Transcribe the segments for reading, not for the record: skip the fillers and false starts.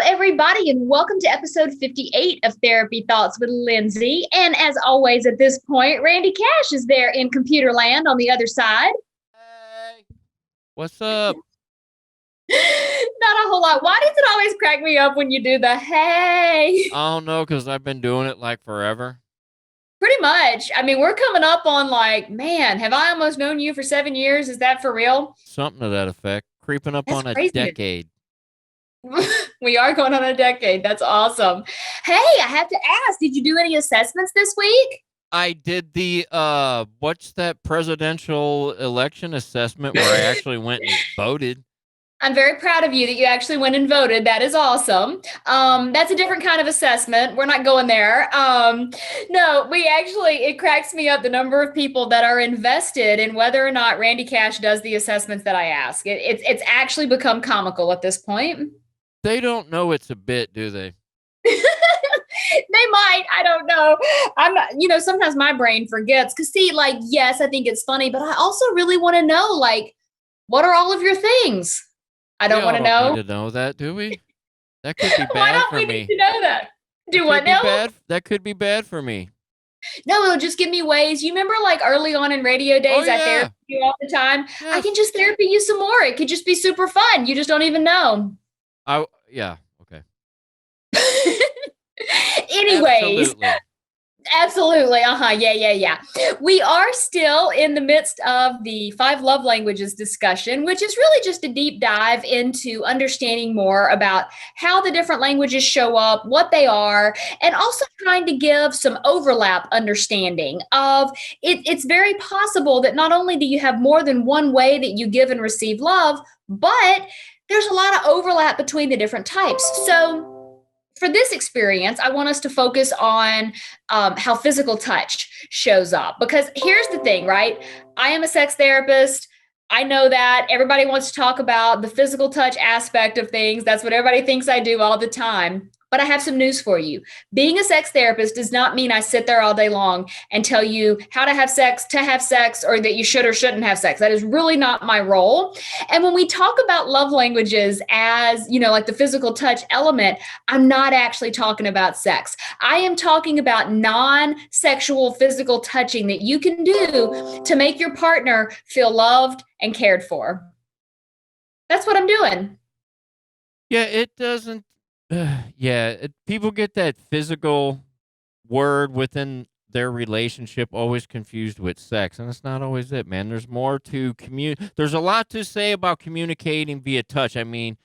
everybody, and welcome to episode 58 of Therapy Thoughts with Lindsay. And as always, at this point, Randy Cash is there in computer land on the other side. Hey, what's up? Not a whole lot. Why does it always crack me up when you do the hey? I don't know, because I've been doing it like forever. Pretty much. I mean, we're coming up on man, have I almost known you for 7 years? Is that for real? Something to that effect. Creeping up That's on a crazy. decade. We are going on a decade. That's awesome. Hey, I have to ask, did you do any assessments this week? I did the what's that presidential election assessment where I actually went and voted. I'm very proud of you that you actually went and voted. That is awesome. That's a different kind of assessment. We're not going there. No, it cracks me up the number of people that are invested in whether or not Randy Cash does the assessments that I ask. It's actually become comical at this point. They don't know it's a bit, do they? They might. I don't know. I'm not, sometimes my brain forgets. Because, see, yes, I think it's funny, but I also really want to know, what are all of your things? I don't want to know. We don't need to know that, do we? That could be bad for me. Why don't we need to know that? Do what now? That could be bad for me. No, it'll just give me ways. You remember early on in radio days, I therapy you all the time? Yes. I can just therapy you some more. It could just be super fun. You just don't even know. Yeah. Okay. Anyways. Absolutely. Yeah. We are still in the midst of the 5 love languages discussion, which is really just a deep dive into understanding more about how the different languages show up, what they are, and also trying to give some overlap understanding of it. It's very possible that not only do you have more than one way that you give and receive love, but there's a lot of overlap between the different types. So for this experience, I want us to focus on how physical touch shows up. Because here's the thing, right? I am a sex therapist. I know that everybody wants to talk about the physical touch aspect of things. That's what everybody thinks I do all the time. But I have some news for you. Being a sex therapist does not mean I sit there all day long and tell you how to have sex, or that you should or shouldn't have sex. That is really not my role. And when we talk about love languages as, like the physical touch element, I'm not actually talking about sex. I am talking about non-sexual physical touching that you can do to make your partner feel loved and cared for. That's what I'm doing. Yeah, it doesn't. People get that physical word within their relationship always confused with sex, and it's not always it, man. There's more to There's a lot to say about communicating via touch. I mean,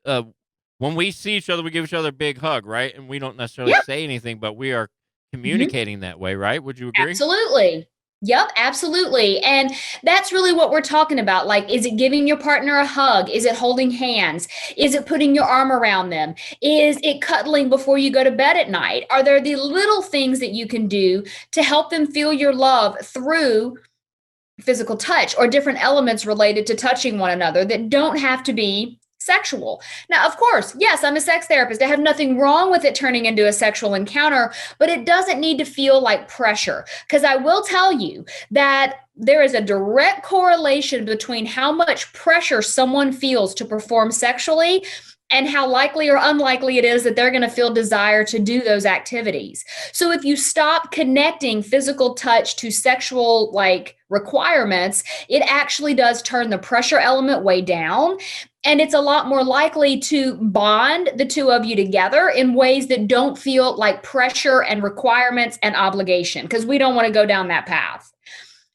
when we see each other, we give each other a big hug, right? And we don't necessarily say anything, but we are communicating that way, right? Would you agree? Absolutely. Yep, absolutely. And that's really what we're talking about. Is it giving your partner a hug? Is it holding hands? Is it putting your arm around them? Is it cuddling before you go to bed at night? Are there the little things that you can do to help them feel your love through physical touch or different elements related to touching one another that don't have to be sexual? Now, of course, yes, I'm a sex therapist. I have nothing wrong with it turning into a sexual encounter, but it doesn't need to feel like pressure. Because I will tell you that there is a direct correlation between how much pressure someone feels to perform sexually and how likely or unlikely it is that they're going to feel desire to do those activities. So if you stop connecting physical touch to sexual requirements, it actually does turn the pressure element way down. And it's a lot more likely to bond the two of you together in ways that don't feel like pressure and requirements and obligation, because we don't want to go down that path.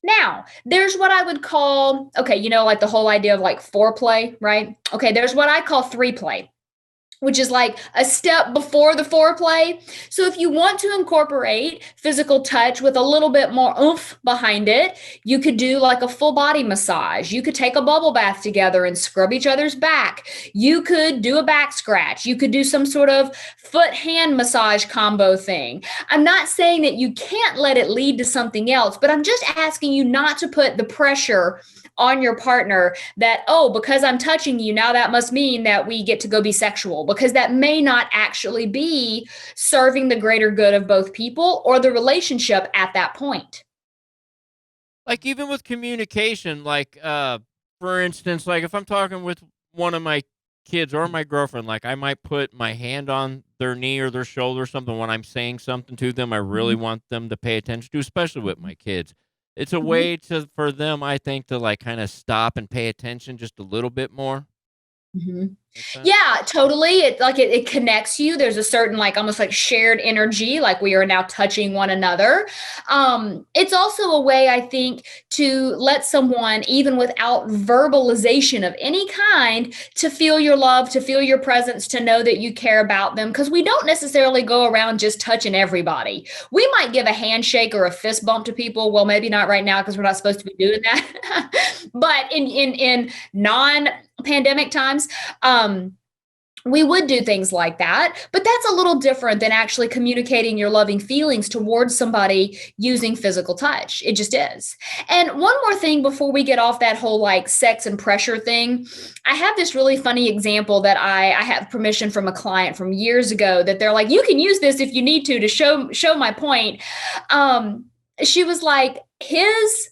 Now, there's what I would call, the whole idea of foreplay, right? Okay, there's what I call 3-play, which is a step before the foreplay. So if you want to incorporate physical touch with a little bit more oomph behind it, you could do a full body massage. You could take a bubble bath together and scrub each other's back. You could do a back scratch. You could do some sort of foot hand massage combo thing. I'm not saying that you can't let it lead to something else, but I'm just asking you not to put the pressure on your partner that, because I'm touching you, now that must mean that we get to go be sexual, because that may not actually be serving the greater good of both people or the relationship at that point. Even with communication, for instance, if I'm talking with one of my kids or my girlfriend, like I might put my hand on their knee or their shoulder or something when I'm saying something to them I really Mhm. want them to pay attention to, especially with my kids. It's a Mhm. way to for them, I think, to like kind of stop and pay attention just a little bit more. Mhm. Make sense? Yeah, totally. It connects you. There's a certain like almost like shared energy, like we are now touching one another. It's also a way I think to let someone, even without verbalization of any kind, to feel your love, to feel your presence, to know that you care about them. Because we don't necessarily go around just touching everybody. We might give a handshake or a fist bump to people. Well, maybe not right now because we're not supposed to be doing that. But in non pandemic times, um, we would do things like that, but that's a little different than actually communicating your loving feelings towards somebody using physical touch. It just is. And one more thing before we get off that whole like sex and pressure thing, I have this really funny example that I have permission from a client from years ago that they're like, you can use this if you need to show my point. Um, she was like, his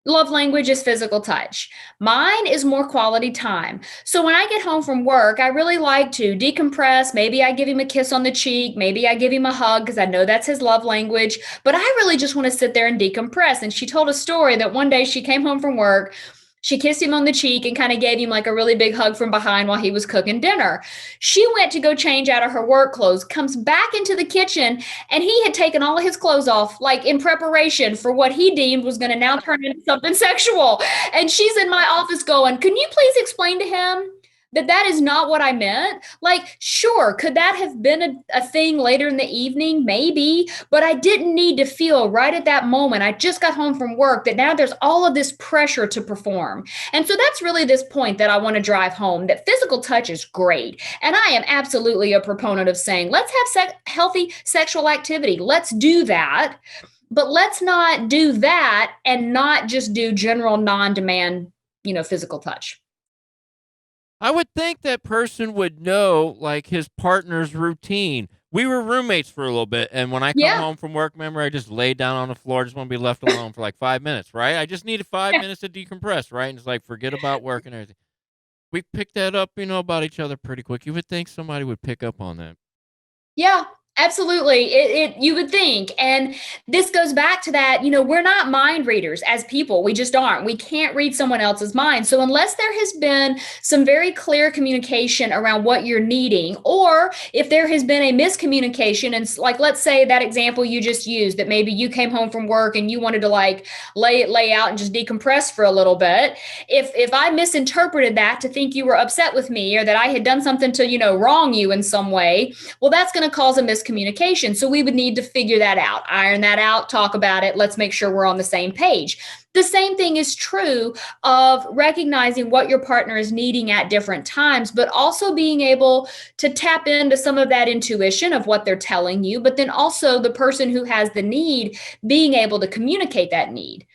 love language is physical touch. Mine is more quality time. So when I get home from work, I really like to decompress. Maybe I give him a kiss on the cheek. Maybe I give him a hug because I know that's his love language. But I really just want to sit there and decompress. And she told a story that one day she came home from work. She kissed him on the cheek and kind of gave him like a really big hug from behind while he was cooking dinner. She went to go change out of her work clothes, comes back into the kitchen, and he had taken all of his clothes off, like in preparation for what he deemed was going to now turn into something sexual. And she's in my office going, can you please explain to him that that is not what I meant? Like, sure, could that have been a thing later in the evening? Maybe, but I didn't need to feel right at that moment. I just got home from work that now there's all of this pressure to perform. And so that's really this point that I want to drive home that physical touch is great. And I am absolutely a proponent of saying, let's have healthy sexual activity. Let's do that. But let's not do that and not just do general non demand, physical touch. I would think that person would know like his partner's routine. We were roommates for a little bit, and when I come Yeah. home from work, remember I just laid down on the floor, just want to be left alone for like 5 minutes, right? I just needed 5 minutes to decompress, right? And it's like forget about work and everything. We picked that up, about each other pretty quick. You would think somebody would pick up on that. Yeah, absolutely. It you would think. And this goes back to that, we're not mind readers as people. We just aren't. We can't read someone else's mind. So unless there has been some very clear communication around what you're needing, or if there has been a miscommunication, and like let's say that example you just used, that maybe you came home from work and you wanted to like lay out and just decompress for a little bit. If I misinterpreted that to think you were upset with me or that I had done something to, wrong you in some way, well, that's going to cause a miscommunication. So we would need to figure that out, iron that out, talk about it. Let's make sure we're on the same page. The same thing is true of recognizing what your partner is needing at different times, but also being able to tap into some of that intuition of what they're telling you, but then also the person who has the need being able to communicate that need,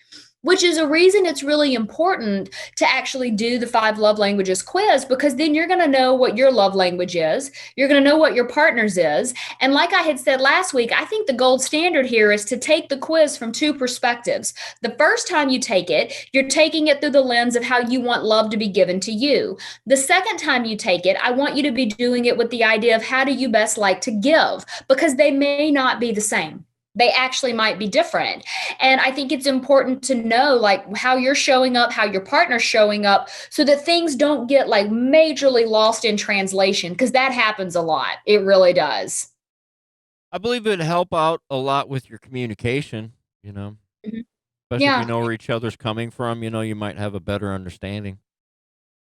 which is a reason it's really important to actually do the 5 love languages quiz, because then you're going to know what your love language is. You're going to know what your partner's is. And like I had said last week, I think the gold standard here is to take the quiz from two perspectives. The first time you take it, you're taking it through the lens of how you want love to be given to you. The second time you take it, I want you to be doing it with the idea of how do you best like to give, because they may not be the same. They actually might be different. And I think it's important to know like how you're showing up, how your partner's showing up, so that things don't get like majorly lost in translation, because that happens a lot. It really does. I believe it'd help out a lot with your communication, you know, Mhm. especially if you Yeah. know where each other's coming from, you might have a better understanding.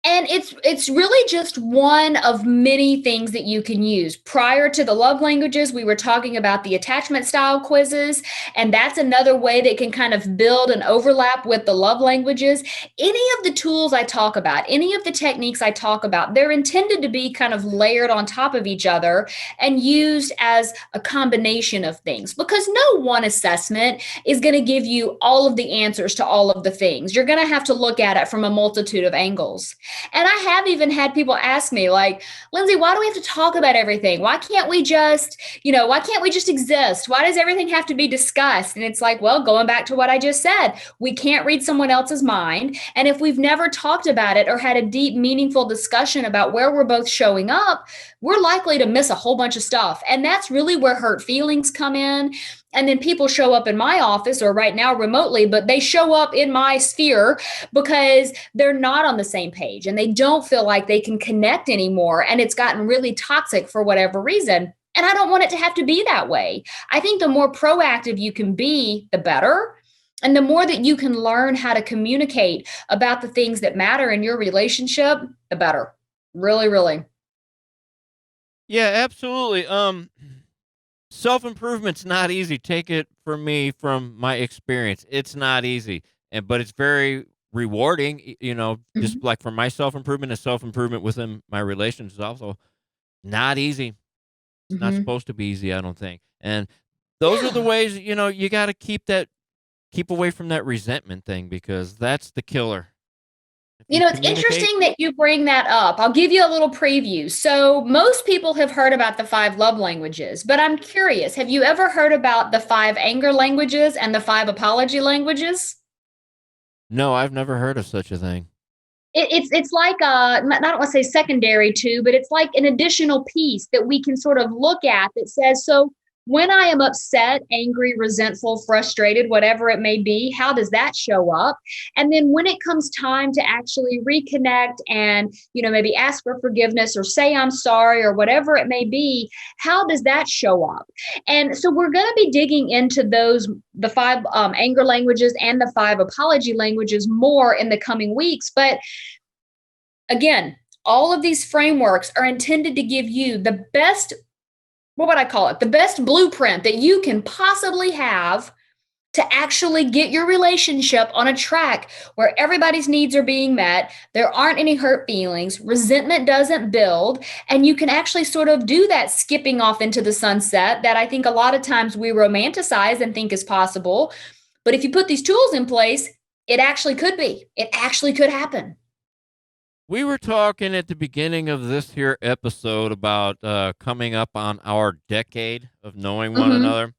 And it's really just one of many things that you can use. Prior to the love languages, we were talking about the attachment style quizzes, and that's another way that can kind of build an overlap with the love languages. Any of the tools I talk about, any of the techniques I talk about, they're intended to be kind of layered on top of each other and used as a combination of things, because no one assessment is going to give you all of the answers to all of the things. You're going to have to look at it from a multitude of angles. And I have even had people ask me, like, Lindsay, why do we have to talk about everything? Why can't we just, why can't we just exist? Why does everything have to be discussed? And it's like, well, going back to what I just said, we can't read someone else's mind. And if we've never talked about it or had a deep, meaningful discussion about where we're both showing up, we're likely to miss a whole bunch of stuff. And that's really where hurt feelings come in. And then people show up in my office or right now remotely, but they show up in my sphere because they're not on the same page and they don't feel like they can connect anymore. And it's gotten really toxic for whatever reason. And I don't want it to have to be that way. I think the more proactive you can be, the better. And the more that you can learn how to communicate about the things that matter in your relationship, the better. Really, really. Yeah, absolutely. Self-improvement's not easy. Take it from me, from my experience. It's not easy, but it's very rewarding. Just Mhm. like for my self-improvement and self-improvement within my relations is also not easy. It's not Mhm. supposed to be easy, I don't think. And those are the Yeah. ways, you got to keep away from that resentment thing because that's the killer. If you It's communicate, interesting that you bring that up. I'll give you a little preview. So, most people have heard about the five love languages, but I'm curious, have you ever heard about the five anger languages and the five apology languages? no, I've never heard of such a thing. It's like I don't want to say secondary to, but it's like an additional piece that we can sort of look at that says, so when I am upset, angry, resentful, frustrated, whatever it may be, how does that show up? And then when it comes time to actually reconnect and, maybe ask for forgiveness or say I'm sorry or whatever it may be, how does that show up? And so we're going to be digging into the five anger languages and the five apology languages more in the coming weeks. But again, all of these frameworks are intended to give you the best, what would I call it? The best blueprint that you can possibly have to actually get your relationship on a track where everybody's needs are being met, there aren't any hurt feelings, resentment doesn't build, and you can actually sort of do that skipping off into the sunset that I think a lot of times we romanticize and think is possible. But if you put these tools in place, it actually could be. It actually could happen. We were talking at the beginning of this here episode about coming up on our decade of knowing one Mm-hmm. another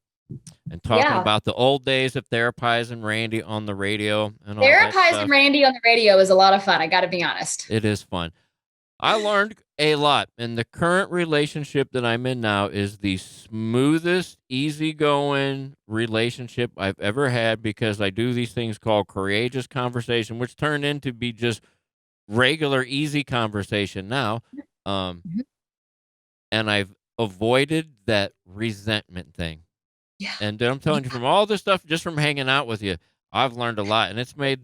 and talking Yeah. about the old days of therapizing Randy on the radio and all that Therapizing stuff. Randy on the radio is a lot of fun. I got to be honest. It is fun. I learned a lot, and the current relationship that I'm in now is the smoothest, easygoing relationship I've ever had because I do these things called courageous conversation, which turn into be just regular, easy conversation now. Um, Mhm. and I've avoided that resentment thing. Yeah. And I'm telling you, from all this stuff, just from hanging out with you, I've learned a lot, and it's made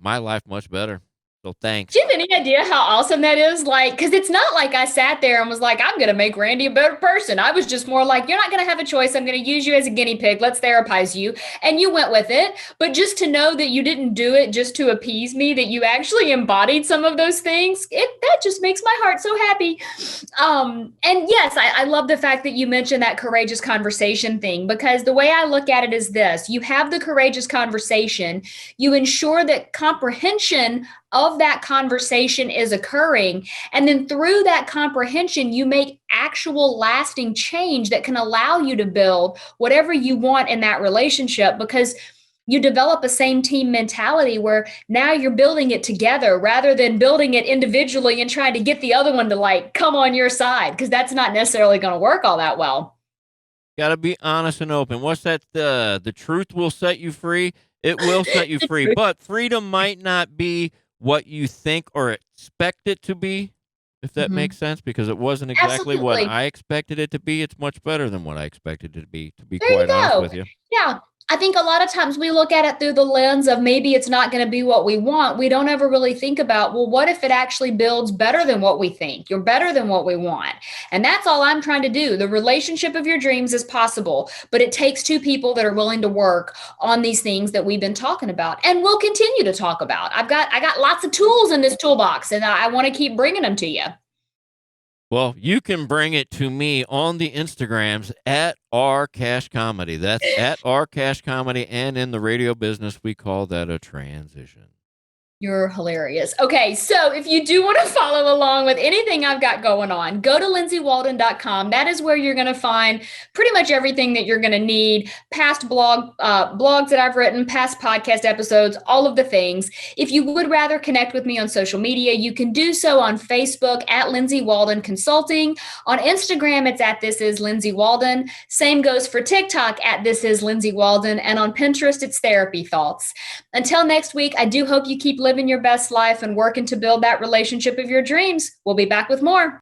my life much better. So Do thanks. you have any idea how awesome that is? Like, because it's not like I sat there and was like, I'm going to make Randy a better person. I was just more like, you're not going to have a choice. I'm going to use you as a guinea pig. Let's therapize you. And you went with it. But just to know that you didn't do it just to appease me, that you actually embodied some of those things, that just makes my heart so happy. And yes, I love the fact that you mentioned that courageous conversation thing, because the way I look at it is this: you have the courageous conversation, you ensure that comprehension of that conversation is occurring. And then through that comprehension, you make actual lasting change that can allow you to build whatever you want in that relationship, because you develop a same team mentality where now you're building it together rather than building it individually and trying to get the other one to like come on your side, because that's not necessarily going to work all that well. Got to be honest and open. What's that? The truth will set you free. It will set you The free, truth. but freedom might not be what you think or expect it to be, if that Mhm. makes sense, because it wasn't exactly what Absolutely. I expected it to be. It's much better than what I expected it to be There you quite honest go. with you. Yeah. I think a lot of times we look at it through the lens of maybe it's not going to be what we want. We don't ever really think about, well, what if it actually builds better than what we think? You're better than what we want. And that's all I'm trying to do. The relationship of your dreams is possible, but it takes two people that are willing to work on these things that we've been talking about and we'll continue to talk about. I got lots of tools in this toolbox and I want to keep bringing them to you. Well, you can bring it to me on the Instagrams at R Cash Comedy. That's at R Cash Comedy, and in the radio business, we call that a transition. You're hilarious. Okay, so if you do want to follow along with anything I've got going on, go to lindsaywalden.com. That is where you're going to find pretty much everything that you're going to need, past blogs that I've written, past podcast episodes, all of the things. If you would rather connect with me on social media, you can do so on Facebook at Lindsay Walden Consulting. On Instagram, it's at This Is Lindsay Walden. Same goes for TikTok at This Is Lindsay Walden. And on Pinterest, it's Therapy Thoughts. Until next week, I do hope you keep living your best life and working to build that relationship of your dreams. We'll be back with more.